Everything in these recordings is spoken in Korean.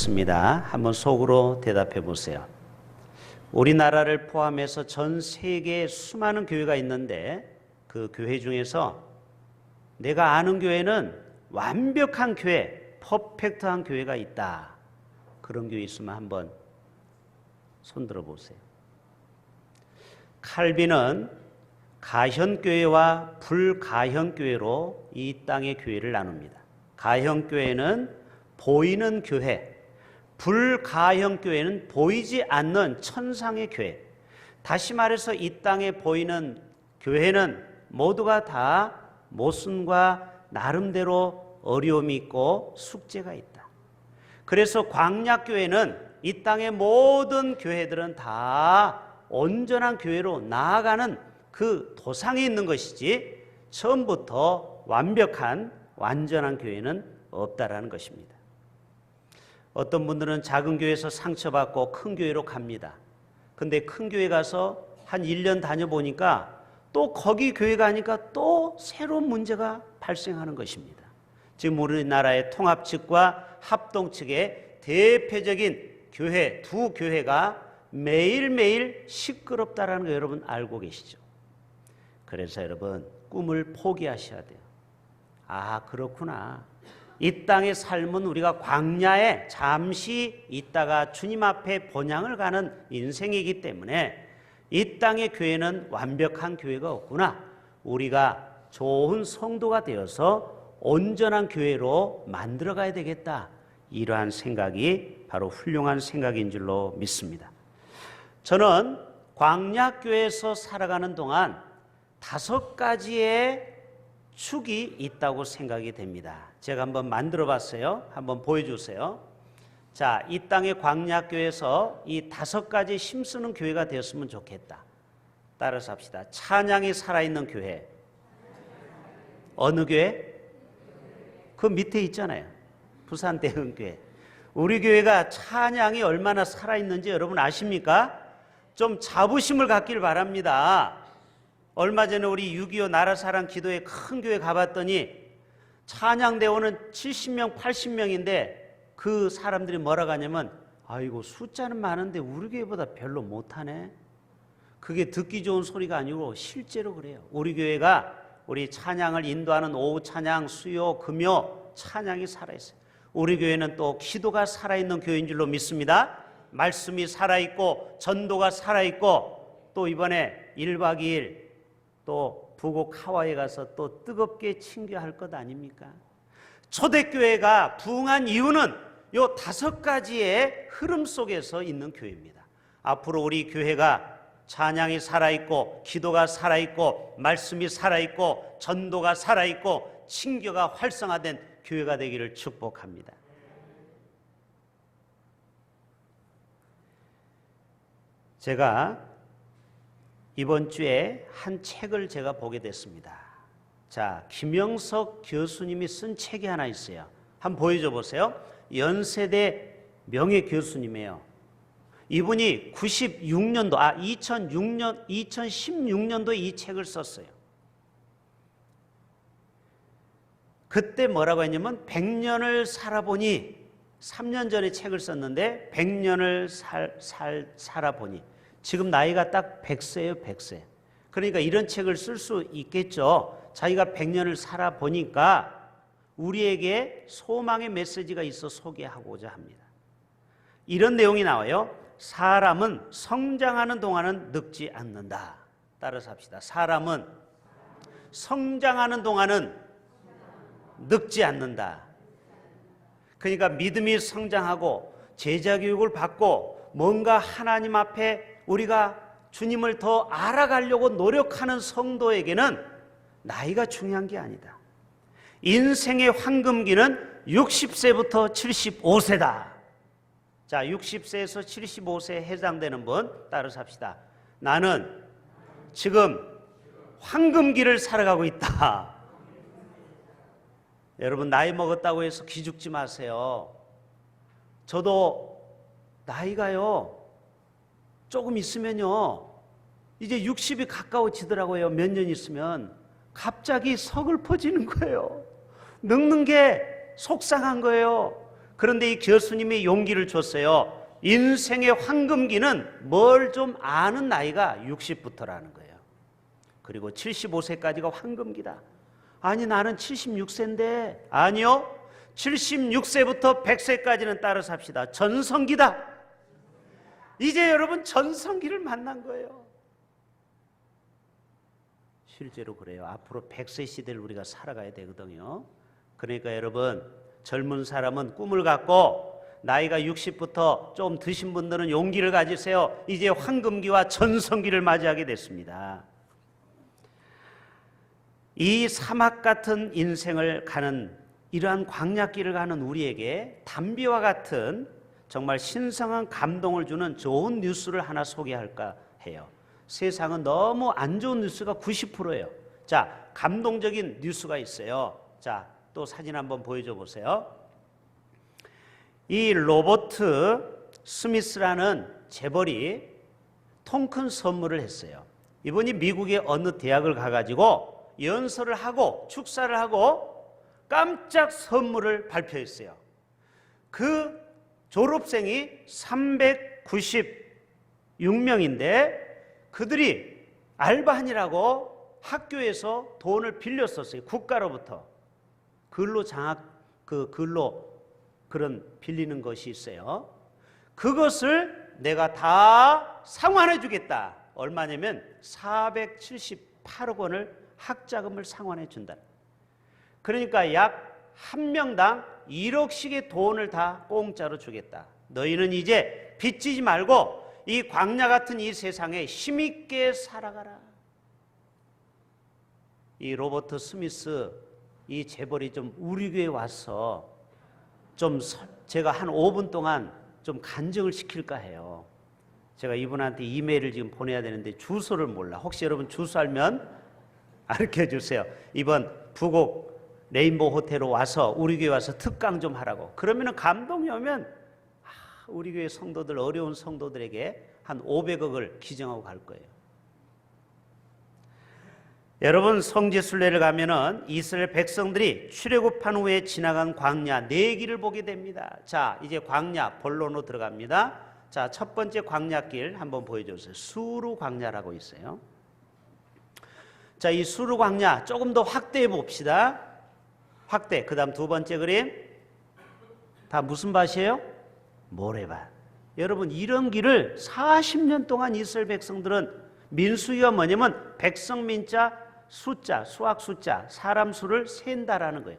묻습니다. 한번 속으로 대답해 보세요. 우리나라를 포함해서 전 세계에 수많은 교회가 있는데 그 교회 중에서 내가 아는 교회는 완벽한 교회, 퍼펙트한 교회가 있다. 그런 교회 있으면 한번 손들어 보세요. 칼빈은 가현교회와 불가현교회로 이 땅의 교회를 나눕니다. 가현교회는 보이는 교회, 불가현교회는 보이지 않는 천상의 교회. 다시 말해서 이 땅에 보이는 교회는 모두가 다 모순과 나름대로 어려움이 있고 숙제가 있다. 그래서 광약교회는 이 땅의 모든 교회들은 다 온전한 교회로 나아가는 그 도상에 있는 것이지 처음부터 완벽한 완전한 교회는 없다라는 것입니다. 어떤 분들은 작은 교회에서 상처받고 큰 교회로 갑니다. 근데 큰 교회 가서 한 1년 다녀보니까 또 거기 교회 가니까 또 새로운 문제가 발생하는 것입니다. 지금 우리나라의 통합 측과 합동 측의 대표적인 교회, 두 교회가 매일매일 시끄럽다라는 거 여러분 알고 계시죠? 그래서 여러분 꿈을 포기하셔야 돼요. 아, 그렇구나. 이 땅의 삶은 우리가 광야에 잠시 있다가 주님 앞에 본향을 가는 인생이기 때문에 이 땅의 교회는 완벽한 교회가 없구나. 우리가 좋은 성도가 되어서 온전한 교회로 만들어가야 되겠다. 이러한 생각이 바로 훌륭한 생각인 줄로 믿습니다. 저는 광야교회에서 살아가는 동안 5가지의 축이 있다고 생각이 됩니다. 제가 한번 만들어 봤어요. 한번 보여주세요. 자, 이 땅의 광야교회에서 이 5가지 힘쓰는 교회가 되었으면 좋겠다. 따라서 합시다. 찬양이 살아있는 교회. 어느 교회? 그 밑에 있잖아요. 부산대흥교회. 우리 교회가 찬양이 얼마나 살아있는지 여러분 아십니까? 좀 자부심을 갖길 바랍니다. 얼마 전에 우리 6.25 나라사랑 기도회 큰 교회 가봤더니 찬양대원은 70명, 80명인데 그 사람들이 뭐라고 하냐면 아이고 숫자는 많은데 우리 교회보다 별로 못하네. 그게 듣기 좋은 소리가 아니고 실제로 그래요. 우리 교회가 우리 찬양을 인도하는 오후 찬양, 수요, 금요 찬양이 살아있어요. 우리 교회는 또 기도가 살아있는 교회인 줄로 믿습니다. 말씀이 살아있고 전도가 살아있고 또 이번에 1박 2일 또 부곡 하와이에 가서 또 뜨겁게 친교할 것 아닙니까? 초대교회가 부흥한 이유는 요 5가지의 흐름 속에서 있는 교회입니다. 앞으로 우리 교회가 찬양이 살아있고 기도가 살아있고 말씀이 살아있고 전도가 살아있고 친교가 활성화된 교회가 되기를 축복합니다. 제가 이번 주에 한 책을 제가 보게 됐습니다. 자, 김영석 교수님이 쓴 책이 하나 있어요. 한번 보여줘 보세요. 연세대 명예 교수님이에요. 이분이 2016년도에 이 책을 썼어요. 그때 뭐라고 했냐면 100년을 살아보니 3년 전에 책을 썼는데 100년을 살아보니 지금 나이가 딱 100세예요. 100세. 그러니까 이런 책을 쓸 수 있겠죠. 자기가 100년을 살아보니까 우리에게 소망의 메시지가 있어 소개하고자 합니다. 이런 내용이 나와요. 사람은 성장하는 동안은 늙지 않는다. 따라서 합시다. 사람은 성장하는 동안은 늙지 않는다. 그러니까 믿음이 성장하고 제자 교육을 받고 뭔가 하나님 앞에 우리가 주님을 더 알아가려고 노력하는 성도에게는 나이가 중요한 게 아니다. 인생의 황금기는 60세부터 75세다. 자, 60세에서 75세에 해당되는 분 따라서 합시다. 나는 지금 황금기를 살아가고 있다. 여러분 나이 먹었다고 해서 기죽지 마세요. 저도 나이가요 조금 있으면요 이제 60이 가까워지더라고요. 몇 년 있으면 갑자기 서글퍼지는 거예요. 늙는 게 속상한 거예요. 그런데 이 교수님이 용기를 줬어요. 인생의 황금기는 뭘 좀 아는 나이가 60부터라는 거예요. 그리고 75세까지가 황금기다. 아니 나는 76세인데. 아니요, 76세부터 100세까지는 따라 삽시다. 전성기다. 이제 여러분 전성기를 만난 거예요. 실제로 그래요. 앞으로 100세 시대를 우리가 살아가야 되거든요. 그러니까 여러분, 젊은 사람은 꿈을 갖고 나이가 60부터 좀 드신 분들은 용기를 가지세요. 이제 황금기와 전성기를 맞이하게 됐습니다. 이 사막 같은 인생을 가는, 이러한 광야길을 가는 우리에게 담비와 같은 정말 신성한 감동을 주는 좋은 뉴스를 하나 소개할까 해요. 세상은 너무 안 좋은 뉴스가 90%예요. 자, 감동적인 뉴스가 있어요. 자, 또 사진 한번 보여줘 보세요. 이 로버트 스미스라는 재벌이 통 큰 선물을 했어요. 이분이 미국의 어느 대학을 가가지고 연설을 하고 축사를 하고 깜짝 선물을 발표했어요. 그 졸업생이 396명인데 그들이 알바하느라고 학교에서 돈을 빌렸었어요. 국가로부터. 근로 그런 빌리는 것이 있어요. 그것을 내가 다 상환해 주겠다. 얼마냐면 478억 원을 학자금을 상환해 준다. 그러니까 약 한 명당 1억씩의 돈을 다 공짜로 주겠다. 너희는 이제 빚지지 말고 이 광야 같은 이 세상에 힘있게 살아가라. 이 로버트 스미스 이 재벌이 좀 우리 교회에 와서 좀 제가 한 5분 동안 좀 간증을 시킬까 해요. 제가 이분한테 이메일을 지금 보내야 되는데 주소를 몰라. 혹시 여러분 주소 알면 알려 주세요. 이번 부곡 레인보우 호텔로 와서 우리 교회 와서 특강 좀 하라고. 그러면은 감동이 오면 우리 교회 성도들, 어려운 성도들에게 한 500억을 기증하고 갈 거예요. 여러분, 성지순례를 가면은 이스라엘 백성들이 출애굽한 후에 지나간 광야 4길을 보게 됩니다. 자, 이제 광야 본론으로 들어갑니다. 자, 첫 번째 광야길 한번 보여주세요. 수르 광야라고 있어요. 자, 이 수르 광야 조금 더 확대해 봅시다. 확대. 그 다음 두 번째 그림. 다 무슨 밭이에요? 모래밭. 여러분, 이런 길을 40년 동안 이스라엘 백성들은, 민수기가 뭐냐면 백성민자 숫자, 수학 숫자, 사람 수를 센다라는 거예요.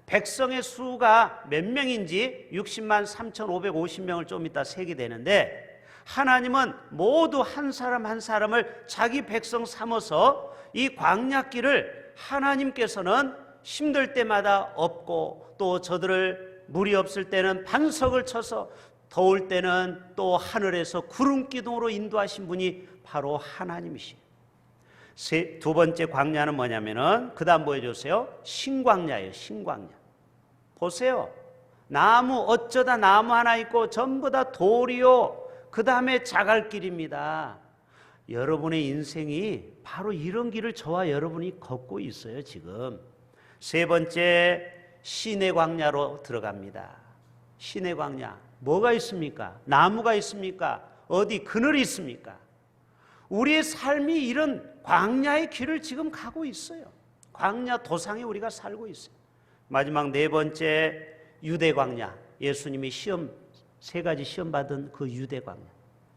백성의 수가 몇 명인지 60만 3,550명을 좀 이따 세게 되는데, 하나님은 모두 한 사람 한 사람을 자기 백성 삼아서 이 광야길을 하나님께서는 힘들 때마다 업고, 또 저들을 물이 없을 때는 반석을 쳐서, 더울 때는 또 하늘에서 구름 기둥으로 인도하신 분이 바로 하나님이시에요. 두 번째 광야는 뭐냐면은, 그 다음 보여주세요. 신광야예요. 신광야. 보세요. 나무, 어쩌다 나무 하나 있고 전부 다 돌이요. 그 다음에 자갈길입니다. 여러분의 인생이 바로 이런 길을 저와 여러분이 걷고 있어요, 지금. 세 번째, 시내 광야로 들어갑니다. 시내 광야. 뭐가 있습니까? 나무가 있습니까? 어디 그늘이 있습니까? 우리의 삶이 이런 광야의 길을 지금 가고 있어요. 광야 도상에 우리가 살고 있어요. 마지막 네 번째, 유대 광야. 예수님이 세 가지 시험 받은 그 유대 광야.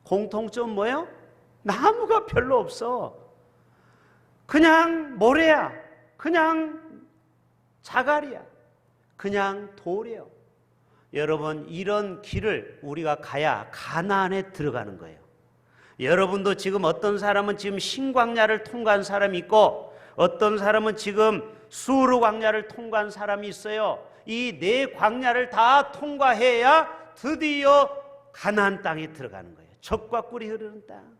공통점 뭐예요? 나무가 별로 없어. 그냥 모래야. 그냥 자갈이야. 그냥 돌이에요. 여러분, 이런 길을 우리가 가야 가나안에 들어가는 거예요. 여러분도 지금 어떤 사람은 지금 신광야를 통과한 사람이 있고, 어떤 사람은 지금 수르 광야를 통과한 사람이 있어요. 이 네 광야를 다 통과해야 드디어 가나안 땅에 들어가는 거예요. 젖과 꿀이 흐르는 땅.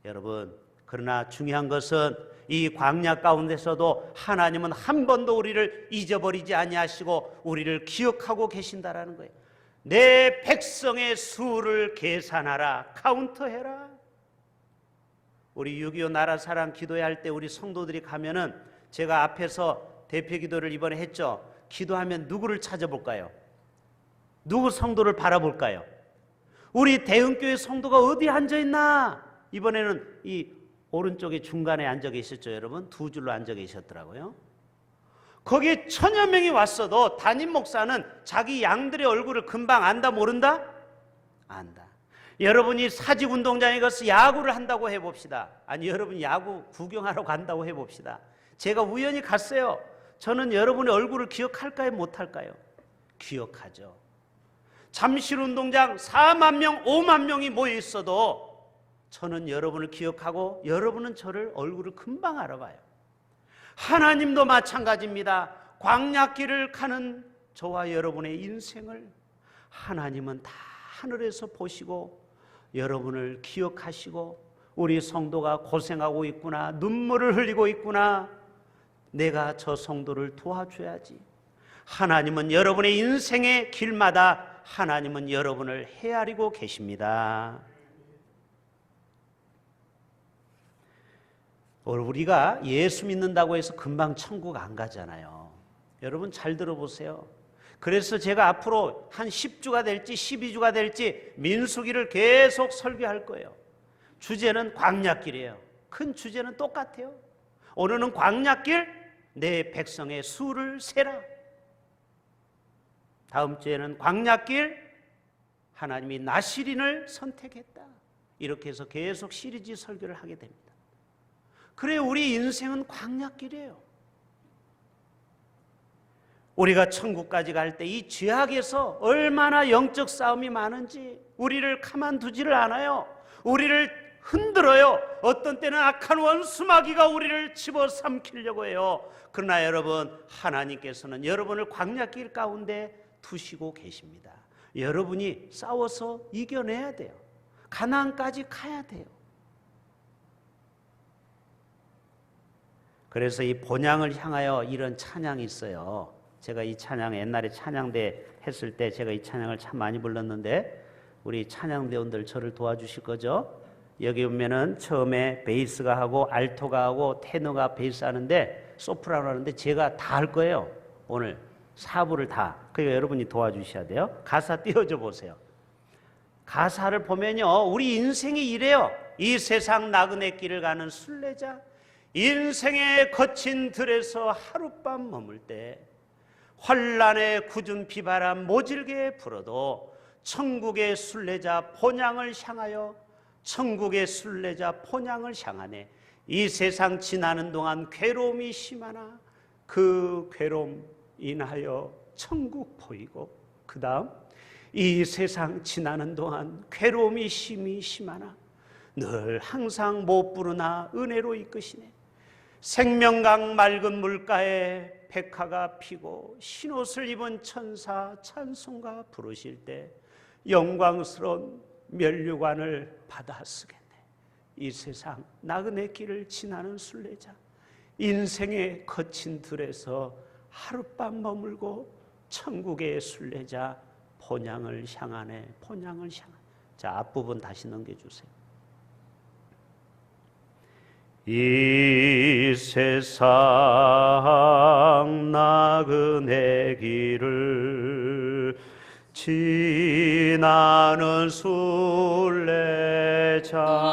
여러분, 그러나 중요한 것은 이 광야 가운데서도 하나님은 한 번도 우리를 잊어버리지 아니하시고 우리를 기억하고 계신다라는 거예요. 내 백성의 수를 계산하라. 카운트해라. 우리 6.25 나라사랑 기도회 할 때 우리 성도들이 가면은, 제가 앞에서 대표 기도를 이번에 했죠. 기도하면 누구를 찾아볼까요? 누구 성도를 바라볼까요? 우리 대흥교회 성도가 어디 앉아있나? 이번에는 이 오른쪽에 중간에 앉아 계셨죠, 여러분? 두 줄로 앉아 계셨더라고요. 거기에 1000여 명이 왔어도 담임 목사는 자기 양들의 얼굴을 금방 안다 모른다? 안다. 여러분이 사직운동장에 가서 야구를 한다고 해봅시다. 아니, 여러분 야구 구경하러 간다고 해봅시다. 제가 우연히 갔어요. 저는 여러분의 얼굴을 기억할까요? 못할까요? 기억하죠. 잠실운동장 4만 명, 5만 명이 모여 있어도 저는 여러분을 기억하고 여러분은 저를 얼굴을 금방 알아봐요. 하나님도 마찬가지입니다. 광야길을 가는 저와 여러분의 인생을 하나님은 다 하늘에서 보시고 여러분을 기억하시고 우리 성도가 고생하고 있구나, 눈물을 흘리고 있구나, 내가 저 성도를 도와줘야지. 하나님은 여러분의 인생의 길마다 하나님은 여러분을 헤아리고 계십니다. 우리가 예수 믿는다고 해서 금방 천국 안 가잖아요. 여러분 잘 들어보세요. 그래서 제가 앞으로 한 10주가 될지 12주가 될지 민수기를 계속 설교할 거예요. 주제는 광야길이에요. 큰 주제는 똑같아요. 오늘은 광야길, 내 백성의 수를 세라. 다음 주에는 광야길, 하나님이 나시린을 선택했다. 이렇게 해서 계속 시리즈 설교를 하게 됩니다. 그래, 우리 인생은 광야길이에요. 우리가 천국까지 갈 때 이 죄악에서 얼마나 영적 싸움이 많은지 우리를 가만두지를 않아요. 우리를 흔들어요. 어떤 때는 악한 원수마귀가 우리를 집어삼키려고 해요. 그러나 여러분, 하나님께서는 여러분을 광야길 가운데 두시고 계십니다. 여러분이 싸워서 이겨내야 돼요. 가나안까지 가야 돼요. 그래서 이 본향을 향하여 이런 찬양이 있어요. 제가 이 찬양, 옛날에 찬양대 했을 때 제가 이 찬양을 참 많이 불렀는데 우리 찬양대원들 저를 도와주실 거죠? 여기 보면은 처음에 베이스가 하고 알토가 하고 테너가 베이스 하는데 소프라노 하는데 제가 다 할 거예요. 오늘 4부를 다. 그러니까 여러분이 도와주셔야 돼요. 가사 띄워줘 보세요. 가사를 보면요, 우리 인생이 이래요. 이 세상 나그네 길을 가는 순례자, 인생의 거친 들에서 하룻밤 머물 때 환란의 굳은 비바람 모질게 불어도 천국의 순례자 본향을 향하여, 천국의 순례자 본향을 향하네. 이 세상 지나는 동안 괴로움이 심하나 그 괴로움 인하여 천국 보이고, 그 다음 이 세상 지나는 동안 괴로움이 심하나 늘 항상 못 부르나 은혜로 이끄시네. 생명강 맑은 물가에 백화가 피고 흰옷을 입은 천사 찬송가 부르실 때 영광스러운 면류관을 받아 쓰겠네. 이 세상 나그네 길을 지나는 순례자, 인생의 거친 들에서 하룻밤 머물고 천국의 순례자 본향을 향하네. 본향을 향하네. 자, 앞부분 다시 넘겨주세요. 이 세상 나그네 길을 지나는 순례자,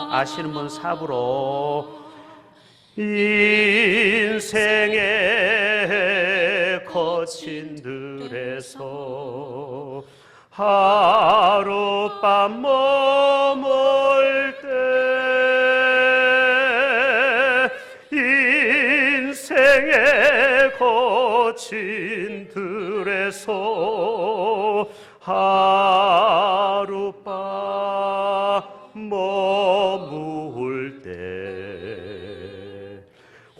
아시는 분 4부로 인생의 거친 들에서 하룻밤 머물 때 인생의 거친 들에서 하룻밤 머물 때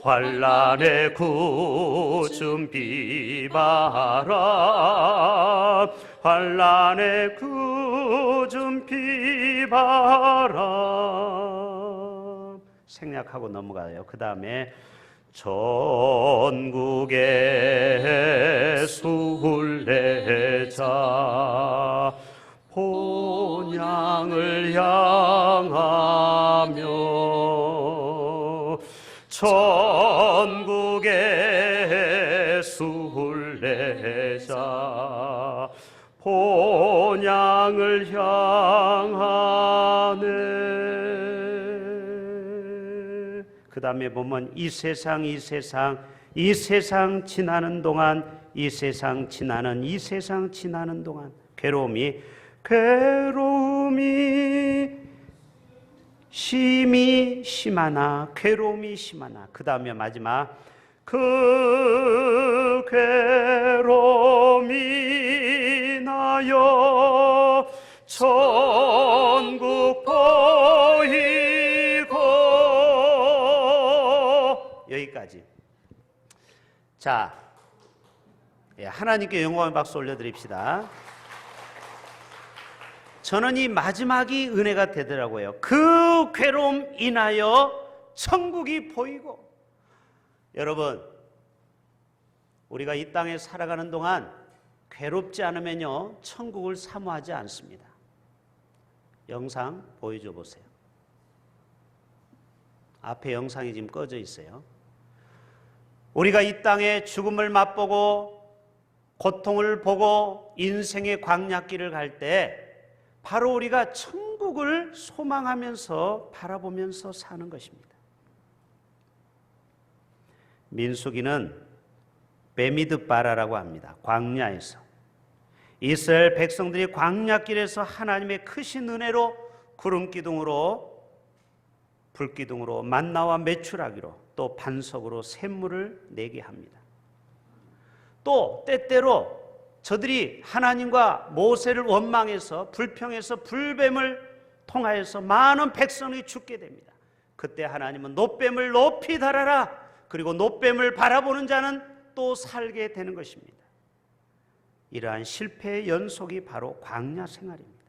환란의 굳은 비바람, 환란의 굳은 비바람 생략하고 넘어가요. 그 다음에 전국의 순례자 본향을 향하며, 전국의 순례자 본향을 향하네. 그 다음에 보면 이 세상 지나는 동안, 이 세상 지나는 동안 괴로움이 심하나. 그 다음에 마지막 그 괴로움이 나여 천국 보이고. 여기까지. 자, 하나님께 영광의 박수 올려드립시다. 저는 이 마지막이 은혜가 되더라고요. 그 괴로움 인하여 천국이 보이고. 여러분, 우리가 이 땅에 살아가는 동안 괴롭지 않으면요, 천국을 사모하지 않습니다. 영상 보여줘 보세요. 앞에 영상이 지금 꺼져 있어요. 우리가 이 땅에 죽음을 맛보고 고통을 보고 인생의 광야길을 갈 때 바로 우리가 천국을 소망하면서 바라보면서 사는 것입니다. 민수기는 베미드바라라고 합니다. 광야에서 이스라엘 백성들이 광야길에서 하나님의 크신 은혜로 구름기둥으로 불기둥으로 만나와 메추라기로 또 반석으로 샘물을 내게 합니다. 또 때때로 저들이 하나님과 모세를 원망해서 불평해서 불뱀을 통하여서 많은 백성이 죽게 됩니다. 그때 하나님은 놋뱀을 높이 달아라. 그리고 놋뱀을 바라보는 자는 또 살게 되는 것입니다. 이러한 실패의 연속이 바로 광야 생활입니다.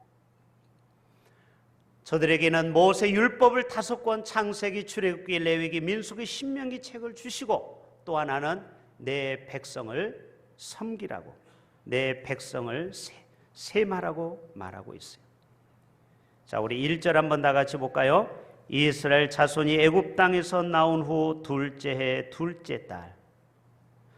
저들에게는 모세 율법을 5권, 창세기, 출애굽기, 레위기, 민수기, 신명기 책을 주시고 또 하나는 내 백성을 섬기라고, 내 백성을 세마라고 말하고 있어요. 자, 우리 1절 한번 다 같이 볼까요? 이스라엘 자손이 애굽 땅에서 나온 후 둘째 해 둘째 달.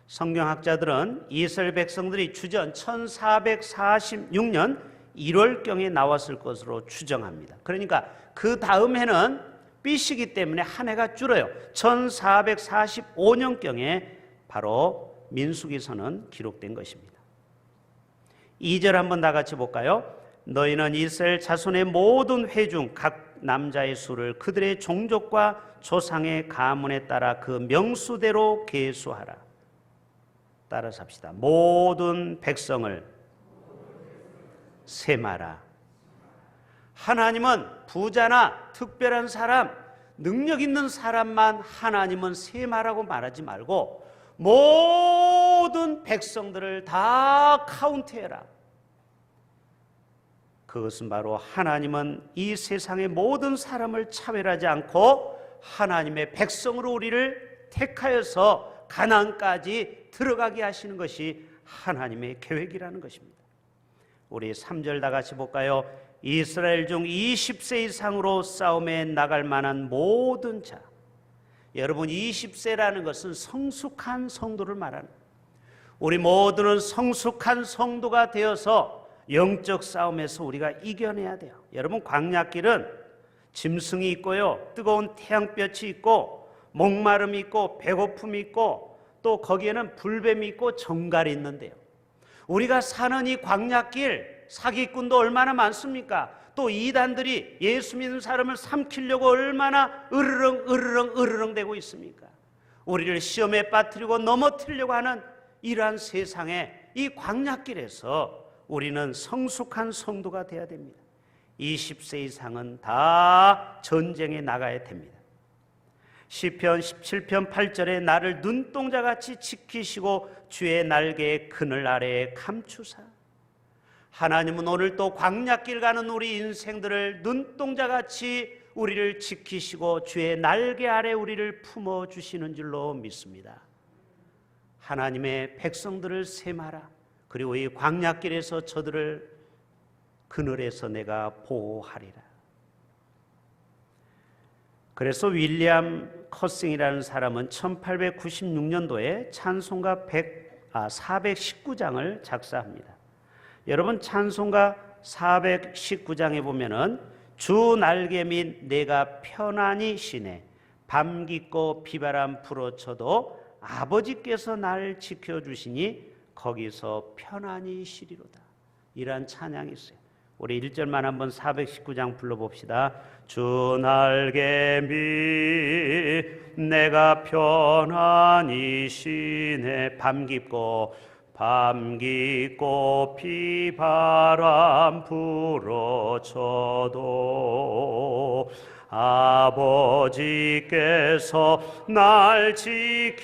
성경학자들은 이스라엘 백성들이 주전 1446년 1월경에 나왔을 것으로 추정합니다. 그러니까 그 다음 해는 삐시기 때문에 한 해가 줄어요. 1445년경에 바로 민수기서는 기록된 것입니다. 2절 한번 다 같이 볼까요? 너희는 이스라엘 자손의 모든 회중 각 남자의 수를 그들의 종족과 조상의 가문에 따라 그 명수대로 계수하라. 따라서 합시다. 모든 백성을 세마라. 하나님은 부자나 특별한 사람, 능력 있는 사람만 하나님은 세마라고 말하지 말고 모든 백성들을 다 카운트해라. 그것은 바로 하나님은 이 세상의 모든 사람을 차별하지 않고 하나님의 백성으로 우리를 택하여서 가나안까지 들어가게 하시는 것이 하나님의 계획이라는 것입니다. 우리 3절 다 같이 볼까요? 이스라엘 중 20세 이상으로 싸움에 나갈 만한 모든 자. 여러분, 20세라는 것은 성숙한 성도를 말하는, 우리 모두는 성숙한 성도가 되어서 영적 싸움에서 우리가 이겨내야 돼요. 여러분, 광야길은 짐승이 있고요, 뜨거운 태양볕이 있고 목마름이 있고 배고픔이 있고 또 거기에는 불뱀이 있고 정갈이 있는데요, 우리가 사는 이 광야길 사기꾼도 얼마나 많습니까? 또 이단들이 예수 믿는 사람을 삼키려고 얼마나 으르렁 대고 있습니까? 우리를 시험에 빠뜨리고 넘어뜨리려고 하는 이러한 세상에 이 광야길에서 우리는 성숙한 성도가 되어야 됩니다. 20세 이상은 다 전쟁에 나가야 됩니다. 시편 17편 8절에 나를 눈동자같이 지키시고 주의 날개의 그늘 아래에 감추사. 하나님은 오늘 또 광야길 가는 우리 인생들을 눈동자같이 우리를 지키시고 주의 날개 아래 우리를 품어주시는 줄로 믿습니다. 하나님의 백성들을 세마라. 그리고 이 광야길에서 저들을 그늘에서 내가 보호하리라. 그래서 윌리엄 커싱이라는 사람은 1896년도에 찬송가 419장을 작사합니다. 여러분 찬송가 419장에 보면은 주 날개 및 내가 편안히 쉬네 밤 깊고 비바람 불어쳐도 아버지께서 날 지켜주시니 거기서 편안히 쉬리로다. 이러한 찬양이 있어요. 우리 1절만 한번 419장 불러봅시다. 주 날개 밑 내가 편안히 쉬네 밤 깊고 비바람 불어쳐도 아버지께서 날 지켜주시니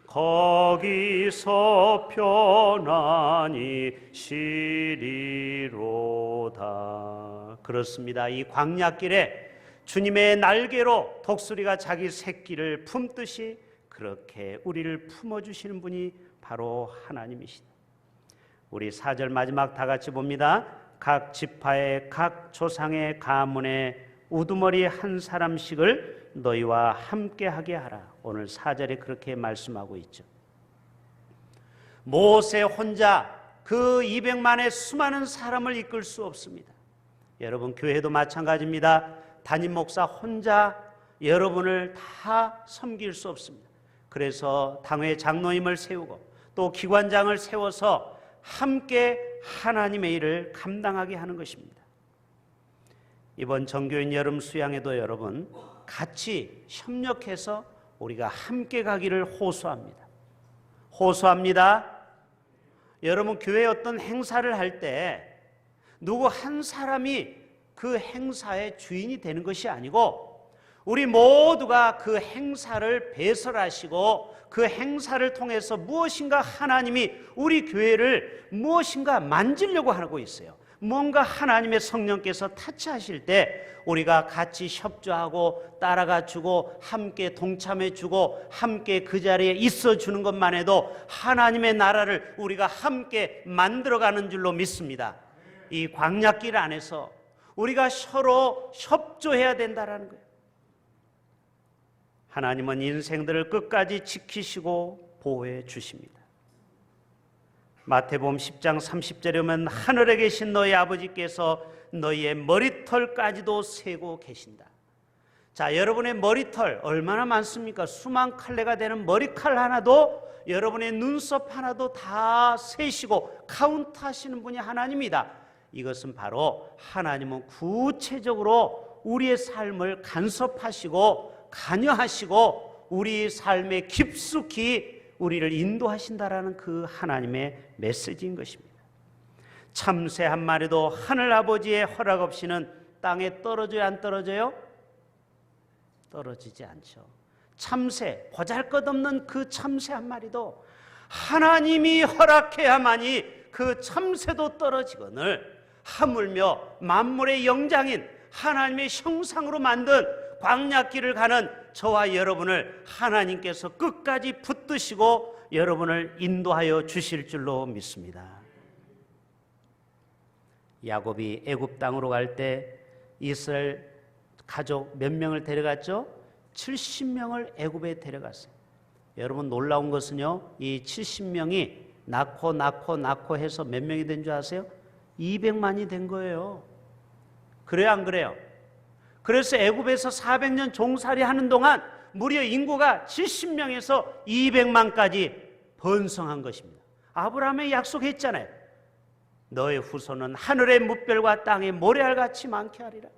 거기서 편안히 쉬리로다. 그렇습니다. 이 광야길에 주님의 날개로 독수리가 자기 새끼를 품듯이 그렇게 우리를 품어주시는 분이 바로 하나님이시다. 우리 4절 마지막 다 같이 봅니다. 각 지파의 각 조상의 가문에 우두머리 한 사람씩을 너희와 함께하게 하라. 오늘 4절에 그렇게 말씀하고 있죠. 모세 혼자 그 200만의 수많은 사람을 이끌 수 없습니다. 여러분 교회도 마찬가지입니다. 담임 목사 혼자 여러분을 다 섬길 수 없습니다. 그래서 당회 장로님을 세우고 또 기관장을 세워서 함께 하나님의 일을 감당하게 하는 것입니다. 이번 정교인 여름 수양에도 여러분 같이 협력해서 우리가 함께 가기를 호소합니다. 여러분 교회 어떤 행사를 할 때 누구 한 사람이 그 행사의 주인이 되는 것이 아니고 우리 모두가 그 행사를 배설하시고 그 행사를 통해서 무엇인가 하나님이 우리 교회를 무엇인가 만지려고 하고 있어요. 뭔가 하나님의 성령께서 타치하실 때 우리가 같이 협조하고 따라가 주고 함께 동참해 주고 함께 그 자리에 있어 주는 것만 해도 하나님의 나라를 우리가 함께 만들어가는 줄로 믿습니다. 이 광야길 안에서 우리가 서로 협조해야 된다는 거예요. 하나님은 인생들을 끝까지 지키시고 보호해 주십니다. 마태복음 10장 30절에 보면 하늘에 계신 너희 아버지께서 너희의 머리털까지도 세고 계신다. 자, 여러분의 머리털 얼마나 많습니까? 수만 칼레가 되는 머리칼 하나도 여러분의 눈썹 하나도 다 세시고 카운트하시는 분이 하나님이다. 이것은 바로 하나님은 구체적으로 우리의 삶을 간섭하시고 관여하시고 우리 삶에 깊숙이 우리를 인도하신다라는 그 하나님의 메시지인 것입니다. 참새 한 마리도 하늘아버지의 허락 없이는 땅에 떨어져요, 안 떨어져요? 떨어지지 않죠. 참새, 보잘것없는 그 참새 한 마리도 하나님이 허락해야만이 그 참새도 떨어지거늘 하물며 만물의 영장인 하나님의 형상으로 만든 광야길을 가는 저와 여러분을 하나님께서 끝까지 붙드시고 여러분을 인도하여 주실 줄로 믿습니다. 야곱이 애굽 땅으로 갈 때 이스라엘 가족 몇 명을 데려갔죠? 70명을 애굽에 데려갔어요. 여러분 놀라운 것은요, 이 70명이 낳고 해서 몇 명이 된 줄 아세요? 200만이 된 거예요. 그래요, 안 그래요? 그래서 애굽에서 400년 종살이 하는 동안 무려 인구가 70명에서 200만까지 번성한 것입니다. 아브라함이 약속했잖아요. 너의 후손은 하늘의 뭇별과 땅의 모래알같이 많게 하리라.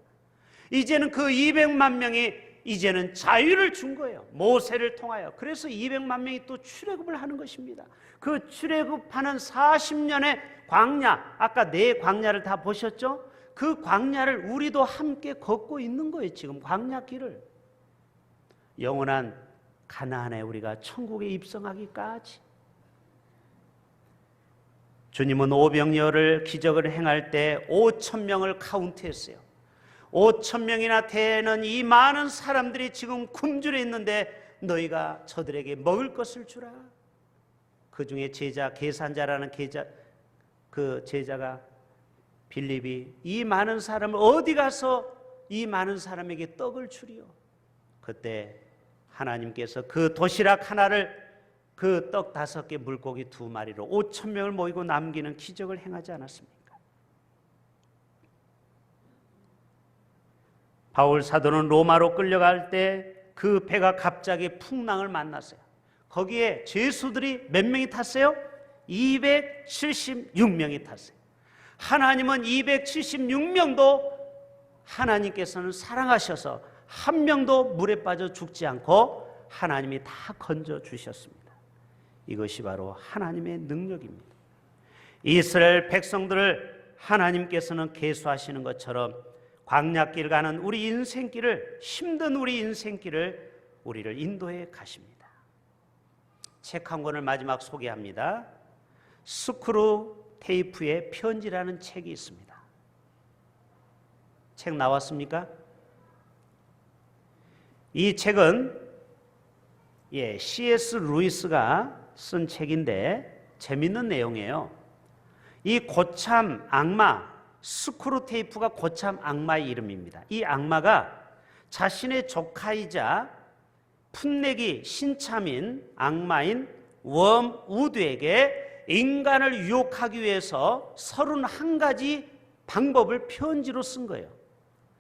이제는 그 200만 명이 이제는 자유를 준 거예요. 모세를 통하여. 그래서 200만 명이 또 출애굽을 하는 것입니다. 그 출애굽하는 40년의 광야, 아까 네 광야를 다 보셨죠? 그 광야를 우리도 함께 걷고 있는 거예요. 지금 광야길을. 영원한 가나안에 우리가 천국에 입성하기까지. 주님은 오병이어를 기적을 행할 때 5,000명을 카운트했어요. 5,000명이나 되는 이 많은 사람들이 지금 굶주려 있는데 너희가 저들에게 먹을 것을 주라. 그 중에 제자 계산자라는 그 제자가 빌립이 이 많은 사람을 어디 가서 이 많은 사람에게 떡을 주리요. 그때 하나님께서 그 도시락 하나를 그 떡 5개 물고기 2마리로 5,000명을 모이고 남기는 기적을 행하지 않았습니까? 바울 사도는 로마로 끌려갈 때 그 배가 갑자기 풍랑을 만났어요. 거기에 죄수들이 몇 명이 탔어요? 276명이 탔어요. 하나님은 276명도 하나님께서는 사랑하셔서 한 명도 물에 빠져 죽지 않고 하나님이 다 건져 주셨습니다. 이것이 바로 하나님의 능력입니다. 이스라엘 백성들을 하나님께서는 계수하시는 것처럼 광야길 가는 우리 인생길을, 힘든 우리 인생길을 우리를 인도해 가십니다. 책 한 권을 마지막 소개합니다. 스크루 테이프의 편지라는 책이 있습니다. 책 나왔습니까? 이 책은 C.S. 루이스가 쓴 책인데 재밌는 내용이에요. 이 고참 악마, 스크루 테이프가 고참 악마의 이름입니다. 이 악마가 자신의 조카이자 풋내기 신참인 악마인 웜우드에게 인간을 유혹하기 위해서 31가지 방법을 편지로 쓴 거예요.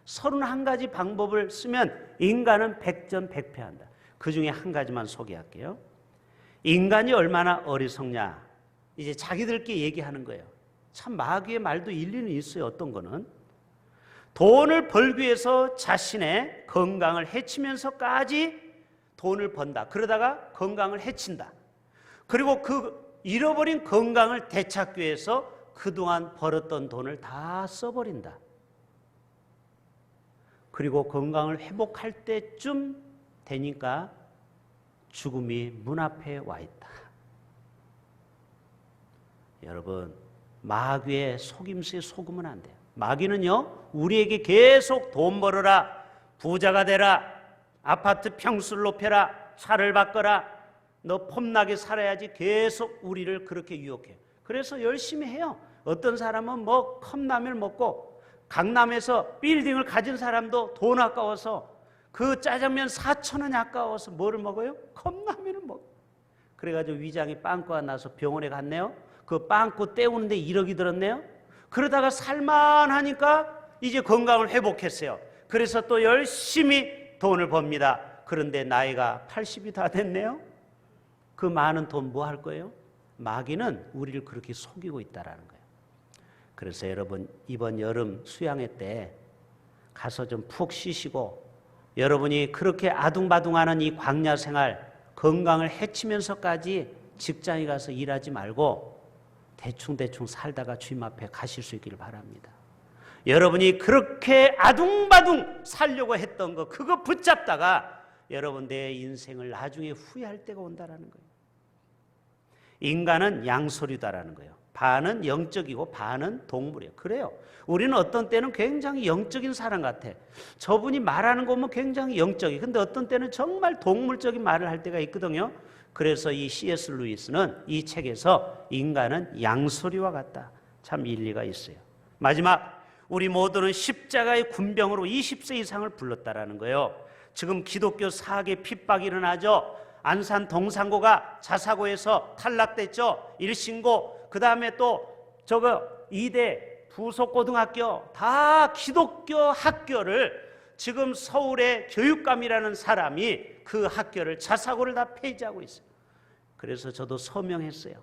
31가지 방법을 쓰면 인간은 백전백패한다. 그 중에 한 가지만 소개할게요. 인간이 얼마나 어리석냐, 이제 자기들끼리 얘기하는 거예요. 참 마귀의 말도 일리는 있어요. 어떤 거는 돈을 벌기 위해서 자신의 건강을 해치면서까지 돈을 번다. 그러다가 건강을 해친다. 그리고 그 잃어버린 건강을 되찾기 위해서 그동안 벌었던 돈을 다 써버린다. 그리고 건강을 회복할 때쯤 되니까 죽음이 문 앞에 와 있다. 여러분, 마귀의 속임수에 속으면 안 돼요. 마귀는요, 우리에게 계속 돈 벌어라, 부자가 되라, 아파트 평수를 높여라, 차를 바꿔라, 너 폼나게 살아야지, 계속 우리를 그렇게 유혹해요. 그래서 열심히 해요. 어떤 사람은 뭐 컵라면을 먹고, 강남에서 빌딩을 가진 사람도 돈 아까워서 그 짜장면 4,000원이 아까워서 뭐를 먹어요? 컵라면을 먹어요. 그래가지고 위장이 빵꾸가 나서 병원에 갔네요. 그 빵꾸 때우는데 1억이 들었네요. 그러다가 살만하니까 이제 건강을 회복했어요. 그래서 또 열심히 돈을 법니다. 그런데 나이가 80이 다 됐네요. 그 많은 돈 뭐 할 거예요? 마귀는 우리를 그렇게 속이고 있다라는 거예요. 그래서 여러분, 이번 여름 수양회 때 가서 좀 푹 쉬시고, 여러분이 그렇게 아둥바둥하는 이 광야 생활, 건강을 해치면서까지 직장에 가서 일하지 말고 대충대충 살다가 주님 앞에 가실 수 있기를 바랍니다. 여러분이 그렇게 아둥바둥 살려고 했던 거, 그거 붙잡다가 여러분 내 인생을 나중에 후회할 때가 온다라는 거예요. 인간은 양소류다라는 거예요. 반은 영적이고 반은 동물이에요. 그래요. 우리는 어떤 때는 굉장히 영적인 사람 같아. 저분이 말하는 거 보면 굉장히 영적이. 근데 어떤 때는 정말 동물적인 말을 할 때가 있거든요. 그래서 이 C.S. 루이스는 이 책에서 인간은 양소리와 같다. 참 일리가 있어요. 마지막, 우리 모두는 십자가의 군병으로 20세 이상을 불렀다라는 거예요. 지금 기독교 사학의 핍박이 일어나죠. 안산 동산고가 자사고에서 탈락됐죠. 일신고, 그 다음에 또 이대 부속고등학교, 다 기독교 학교를 지금 서울의 교육감이라는 사람이 그 학교를 자사고를 다 폐지하고 있어요. 그래서 저도 서명했어요.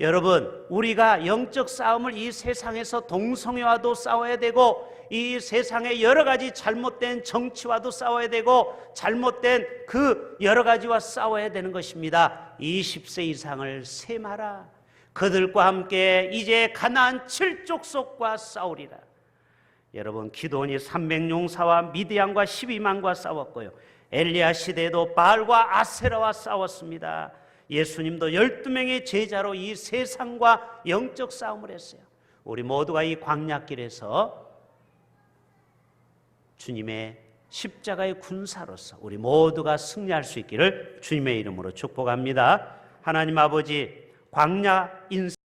여러분, 우리가 영적 싸움을 이 세상에서 동성애와도 싸워야 되고, 이 세상의 여러 가지 잘못된 정치와도 싸워야 되고, 잘못된 그 여러 가지와 싸워야 되는 것입니다. 20세 이상을 셈하라. 그들과 함께 이제 가나안 7족속과 싸우리라. 여러분, 기드온이 300용사와 미디안과 12만과 싸웠고요. 엘리야 시대에도 바알과 아세라와 싸웠습니다. 예수님도 12명의 제자로 이 세상과 영적 싸움을 했어요. 우리 모두가 이 광야길에서 주님의 십자가의 군사로서 우리 모두가 승리할 수 있기를 주님의 이름으로 축복합니다. 하나님 아버지, 광야 인생